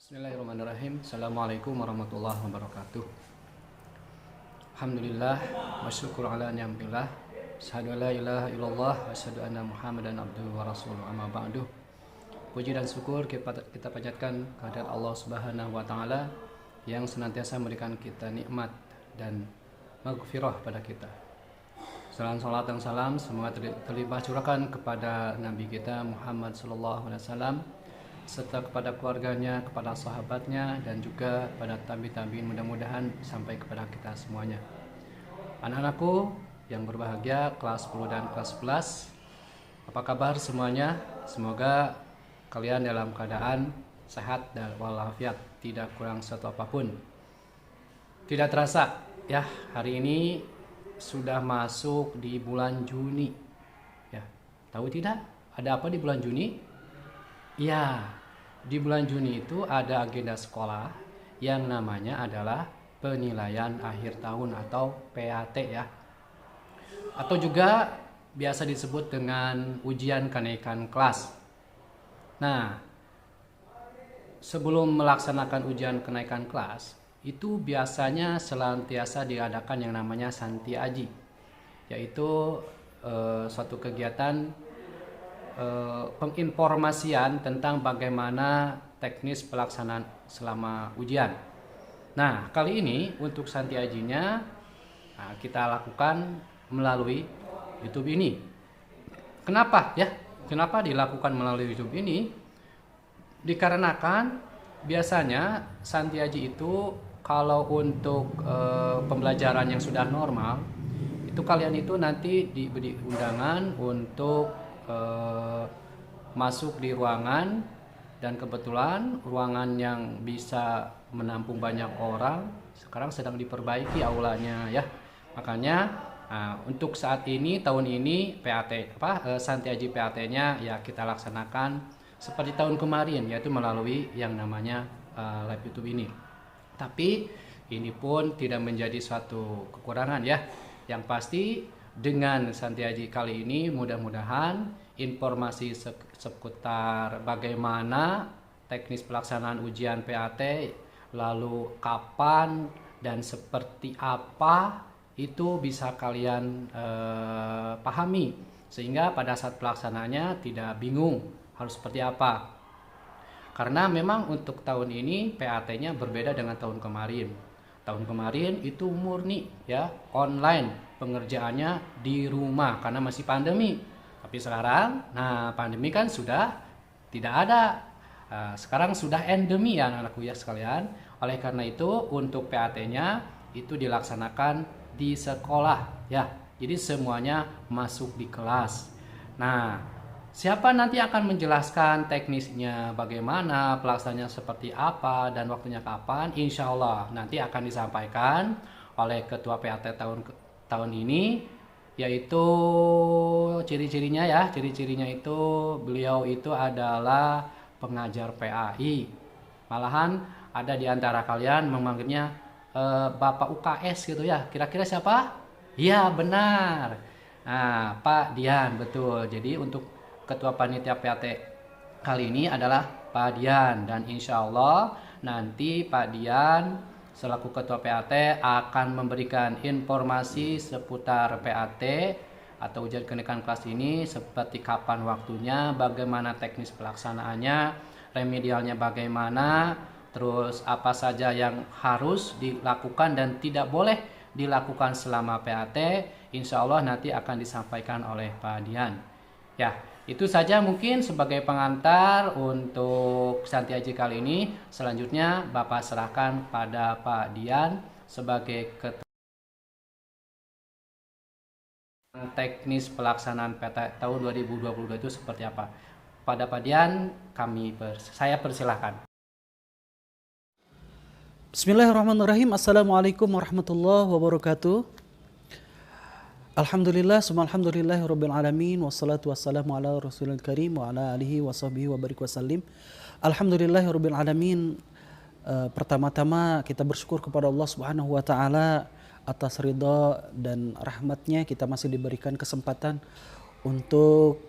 Bismillahirrahmanirrahim. Assalamualaikum warahmatullahi wabarakatuh. Alhamdulillah wa syukur ala ni'matillah. Asyhadu an la ilaha illallah wa asyhadu anna Muhammadan abduhu wa rasuluh. Amma ba'du. Puji dan syukur kita panjatkan kehadirat Allah Subhanahu wa taala yang senantiasa memberikan kita nikmat dan maghfirah pada kita. Salat dan salam semoga terlimpah curahkan kepada Nabi kita Muhammad sallallahu alaihi wasallam serta kepada keluarganya, kepada sahabatnya, dan juga pada tabi-tabiin, mudah-mudahan sampai kepada kita semuanya. Anak-anakku yang berbahagia kelas 10 dan kelas 11, apa kabar semuanya? Semoga kalian dalam keadaan sehat dan walafiat, tidak kurang satu apapun. Tidak terasa ya, hari ini sudah masuk di bulan Juni ya. Tahu tidak ada apa di bulan Juni? Ya, di bulan Juni itu ada agenda sekolah yang namanya adalah penilaian akhir tahun atau PAT ya. Atau juga biasa disebut dengan ujian kenaikan kelas. Nah, sebelum melaksanakan ujian kenaikan kelas, itu biasanya senantiasa diadakan yang namanya Santi Aji, yaitu suatu kegiatan penginformasian tentang bagaimana teknis pelaksanaan selama ujian. Nah, kali ini untuk Santi Ajinya kita lakukan melalui YouTube ini. Kenapa ya? Kenapa dilakukan melalui YouTube ini? Dikarenakan biasanya Santi Aji itu kalau untuk pembelajaran yang sudah normal, itu kalian itu nanti diberi undangan untuk masuk di ruangan, dan kebetulan ruangan yang bisa menampung banyak orang sekarang sedang diperbaiki aulanya ya. Makanya untuk saat ini tahun ini Santi Aji PAT-nya ya kita laksanakan seperti tahun kemarin, yaitu melalui yang namanya live YouTube ini. Tapi ini pun tidak menjadi suatu kekurangan ya. Yang pasti dengan Santi Aji kali ini mudah-mudahan informasi seputar bagaimana teknis pelaksanaan ujian PAT, lalu kapan dan seperti apa itu bisa kalian pahami, sehingga pada saat pelaksanaannya tidak bingung harus seperti apa. Karena memang untuk tahun ini PAT-nya berbeda dengan tahun kemarin. Tahun kemarin itu murni ya online, pengerjaannya di rumah karena masih pandemi. Tapi sekarang, pandemi kan sudah tidak ada. Sekarang sudah endemi ya anak-anakku ya sekalian. Oleh karena itu untuk PAT-nya itu dilaksanakan di sekolah ya. Jadi semuanya masuk di kelas. Nah, siapa nanti akan menjelaskan teknisnya bagaimana, pelaksanaannya seperti apa, dan waktunya kapan? Insya Allah nanti akan disampaikan oleh Ketua PAT tahun ini, yaitu ciri-cirinya ya. Ciri-cirinya itu beliau itu adalah pengajar PAI. Malahan ada di antara kalian memanggilnya Bapak UKS gitu ya. Kira-kira siapa? Iya benar. Nah, Pak Dian, betul. Jadi untuk Ketua Panitia PAT kali ini adalah Pak Dian, dan insya Allah nanti Pak Dian selaku Ketua PAT akan memberikan informasi seputar PAT atau ujian kenaikan kelas ini, seperti kapan waktunya, bagaimana teknis pelaksanaannya, remedialnya bagaimana, terus apa saja yang harus dilakukan dan tidak boleh dilakukan selama PAT. Insya Allah nanti akan disampaikan oleh Pak Dian. Ya, itu saja mungkin sebagai pengantar untuk Santi Aji kali ini. Selanjutnya Bapak serahkan pada Pak Dian sebagai ketua teknis pelaksanaan PAT tahun 2022 itu seperti apa. Pada Pak Dian saya persilahkan. Bismillahirrahmanirrahim. Assalamualaikum warahmatullahi wabarakatuh. Alhamdulillah, alhamdulillahirabbil alamin, wassalatu wassalamu ala rasulil karim wa ala alihi wa sahbihi wa barik wasallim. Alhamdulillahirabbil alamin. Pertama-tama kita bersyukur kepada Allah Subhanahu wa taala atas ridha dan rahmatnya kita masih diberikan kesempatan untuk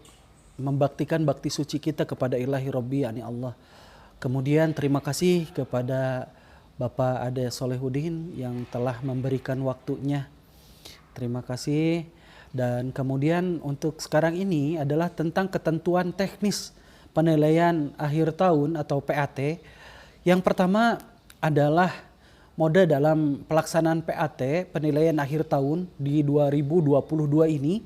membaktikan bakti suci kita kepada ilahi rabbi, yakni Allah. Kemudian terima kasih kepada Bapak Ade Solehudin yang telah memberikan waktunya. Terima kasih. Dan kemudian untuk sekarang ini adalah tentang ketentuan teknis penilaian akhir tahun atau PAT. Yang pertama adalah mode dalam pelaksanaan PAT penilaian akhir tahun di 2022 ini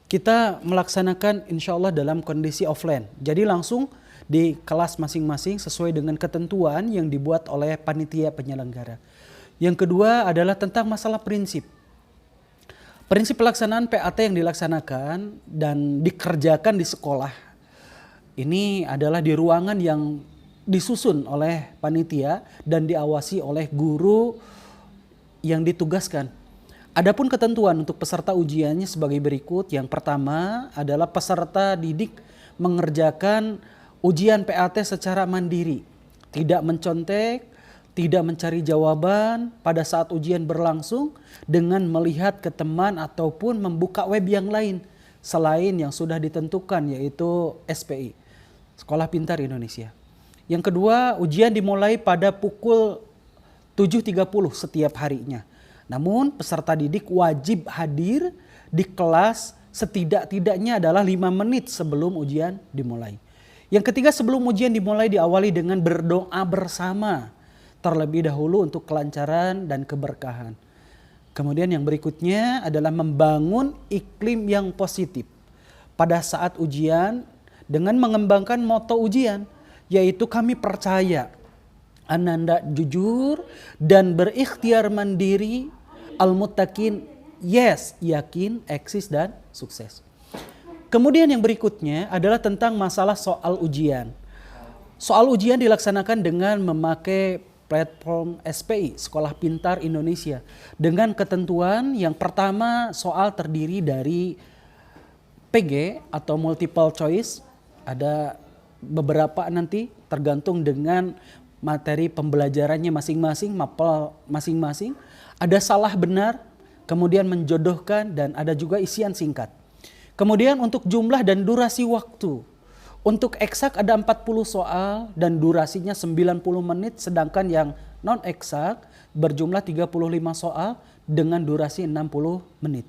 kita melaksanakan insya Allah dalam kondisi offline. Jadi langsung di kelas masing-masing sesuai dengan ketentuan yang dibuat oleh panitia penyelenggara. Yang kedua adalah tentang masalah prinsip. Prinsip pelaksanaan PAT yang dilaksanakan dan dikerjakan di sekolah ini adalah di ruangan yang disusun oleh panitia dan diawasi oleh guru yang ditugaskan. Adapun ketentuan untuk peserta ujiannya sebagai berikut. Yang pertama adalah peserta didik mengerjakan ujian PAT secara mandiri, tidak mencontek, tidak mencari jawaban pada saat ujian berlangsung dengan melihat ke teman ataupun membuka web yang lain selain yang sudah ditentukan yaitu SPI, Sekolah Pintar Indonesia. Yang kedua, ujian dimulai pada pukul 7.30 setiap harinya. Namun peserta didik wajib hadir di kelas setidak-tidaknya adalah 5 menit sebelum ujian dimulai. Yang ketiga, sebelum ujian dimulai diawali dengan berdoa bersama terlebih dahulu untuk kelancaran dan keberkahan. Kemudian yang berikutnya adalah membangun iklim yang positif pada saat ujian dengan mengembangkan moto ujian, yaitu kami percaya, ananda jujur dan berikhtiar mandiri, al-muttaqin, yes, yakin, eksis dan sukses. Kemudian yang berikutnya adalah tentang masalah soal ujian. Soal ujian dilaksanakan dengan memakai platform SPI, Sekolah Pintar Indonesia. Dengan ketentuan yang pertama soal terdiri dari PG atau multiple choice. Ada beberapa nanti tergantung dengan materi pembelajarannya masing-masing, mapel masing-masing. Ada salah benar, kemudian menjodohkan dan ada juga isian singkat. Kemudian untuk jumlah dan durasi waktu. Untuk eksak ada 40 soal dan durasinya 90 menit. Sedangkan yang non eksak berjumlah 35 soal dengan durasi 60 menit.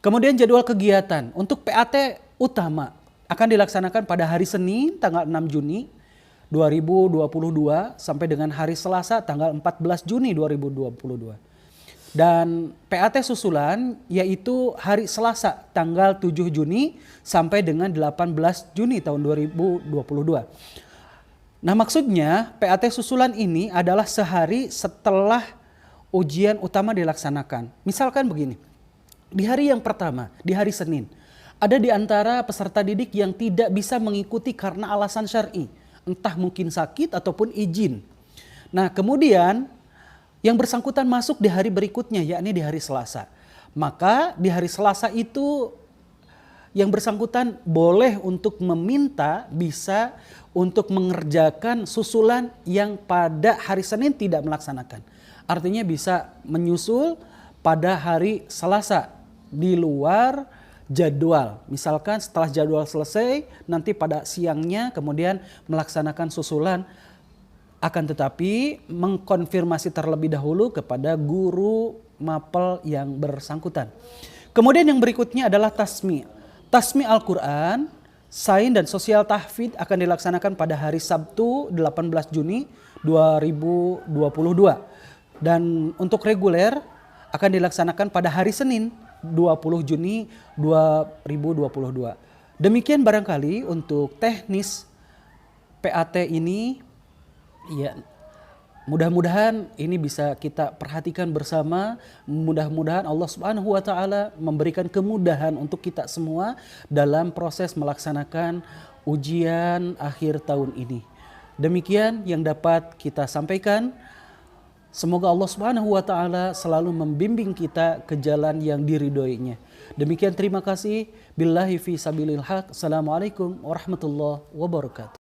Kemudian jadwal kegiatan. Untuk PAT utama akan dilaksanakan pada hari Senin tanggal 6 Juni 2022 sampai dengan hari Selasa tanggal 14 Juni 2022. Dan PAT susulan yaitu hari Selasa tanggal 7 Juni sampai dengan 18 Juni tahun 2022. Nah maksudnya PAT susulan ini adalah sehari setelah ujian utama dilaksanakan. Misalkan begini, di hari yang pertama, di hari Senin, ada di antara peserta didik yang tidak bisa mengikuti karena alasan syar'i, entah mungkin sakit ataupun izin. Nah kemudian yang bersangkutan masuk di hari berikutnya, yakni di hari Selasa. Maka di hari Selasa itu yang bersangkutan boleh untuk meminta bisa untuk mengerjakan susulan yang pada hari Senin tidak melaksanakan. Artinya bisa menyusul pada hari Selasa di luar jadwal. Misalkan setelah jadwal selesai, nanti pada siangnya kemudian melaksanakan susulan. Akan tetapi mengkonfirmasi terlebih dahulu kepada guru mapel yang bersangkutan. Kemudian yang berikutnya adalah tasmi. Tasmi Al-Quran, sains dan sosial tahfidz akan dilaksanakan pada hari Sabtu 18 Juni 2022. Dan untuk reguler akan dilaksanakan pada hari Senin 20 Juni 2022. Demikian barangkali untuk teknis PAT ini. Ya, mudah-mudahan ini bisa kita perhatikan bersama. Mudah-mudahan Allah Subhanahu wa taala memberikan kemudahan untuk kita semua dalam proses melaksanakan ujian akhir tahun ini. Demikian yang dapat kita sampaikan. Semoga Allah Subhanahu wa taala selalu membimbing kita ke jalan yang diridhoinya. Demikian terima kasih. Billahi fi sabilil haq. Assalamualaikum warahmatullahi wabarakatuh.